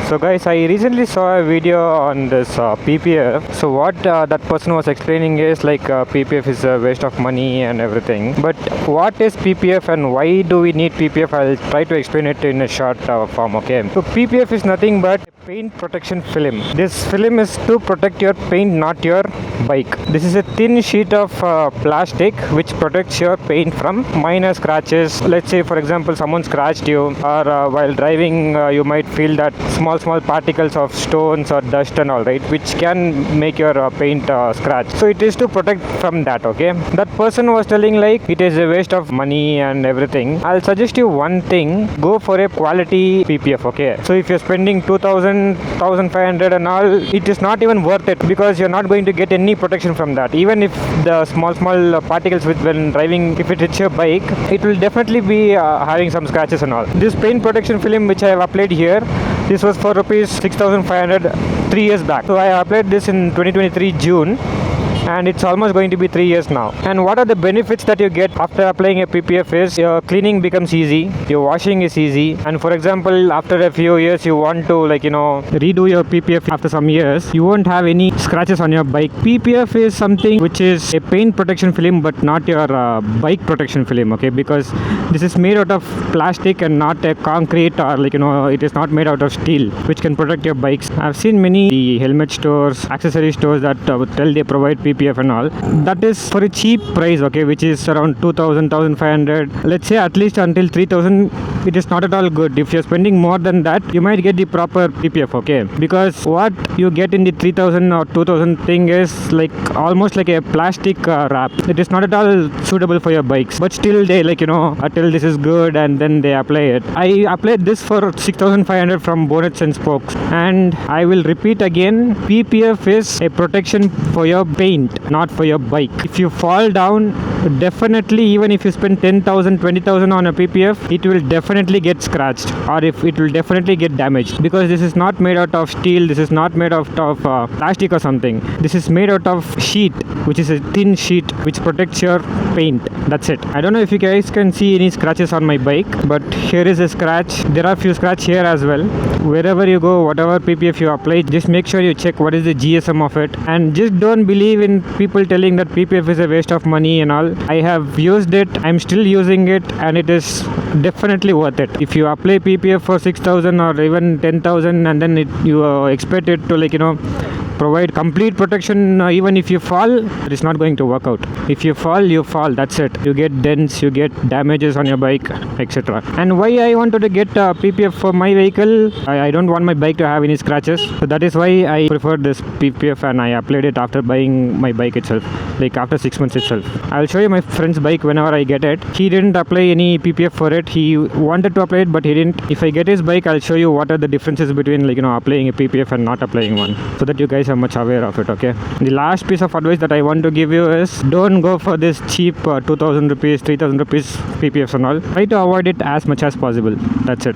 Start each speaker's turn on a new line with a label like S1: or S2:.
S1: So guys, I recently saw a video on this PPF. So what that person was explaining is like PPF is a waste of money and everything. But what is PPF and why do we need PPF? I'll try to explain it in a short form, okay? So PPF is nothing but paint protection film. This film is to protect your paint, not your bike. This is a thin sheet of plastic which protects your paint from minor scratches. Let's say for example someone scratched you, or while driving you might feel that small particles of stones or dust and all, right, which can make your paint scratch. So it is to protect from that, okay? That person was telling like it is a waste of money and everything. I'll suggest you one thing: go for a quality PPF, okay? So if you're spending 2000, 1500 and all, it is not even worth it, because you're not going to get any protection from that. Even if the small particles when driving, if it hits your bike, it will definitely be having some scratches and all. This paint protection film which I have applied here, this was for rupees 6500 3 years back. So I applied this in 2023 June, and it's almost going to be 3 years now. And what are the benefits that you get after applying a PPF is your cleaning becomes easy, your washing is easy, and for example after a few years you want to redo your PPF after some years, you won't have any scratches on your bike. PPF is something which is a paint protection film but not your bike protection film, okay? Because this is made out of plastic and not a concrete, or it is not made out of steel, which can protect your bikes. I've seen many helmet stores, accessory stores that tell they provide PPF and all. That is for a cheap price, okay, which is around 2000, 1500. Let's say at least until 3000. It is not at all good. If you're spending more than that, you might get the proper PPF, okay? Because what you get in the 3000 or 2000 thing is like almost like a plastic wrap. It is not at all suitable for your bikes, but still they until this is good, and then they apply it. I applied this for 6500 from bonnets and spokes, and I will repeat again, PPF is a protection for your paint, not for your bike. If you fall down, definitely, even if you spend 10,000, 20,000 on a PPF, it will definitely get scratched, or if it will definitely get damaged, because this is not made out of steel, this is not made out of plastic or something. This is made out of sheet, which is a thin sheet which protects your paint. That's it. I don't know if you guys can see any scratches on my bike, but here is a scratch. There are few scratches here as well. Wherever you go, whatever PPF you apply, just make sure you check what is the GSM of it, and just don't believe in people telling that PPF is a waste of money and all. I have used it, I'm still using it, and it is definitely worth it. If you apply PPF for 6000 or even 10,000, and then you expect it to provide complete protection, even if you fall, it is not going to work out. If you fall, that's it. You get dents, you get damages on your bike, etc. And why I wanted to get PPF for my vehicle, I don't want my bike to have any scratches, so that is why I prefer this PPF, and I applied it after buying my bike itself, like after 6 months itself. I'll show you my friend's bike whenever I get it. He didn't apply any PPF for it. He wanted to apply it, but he didn't. If I get his bike, I'll show you what are the differences between applying a PPF and not applying one, so that you guys are much aware of it, okay? The last piece of advice that I want to give you is, don't go for this cheap 2000 rupees, 3000 rupees PPFs and all. Try to avoid it as much as possible. That's it.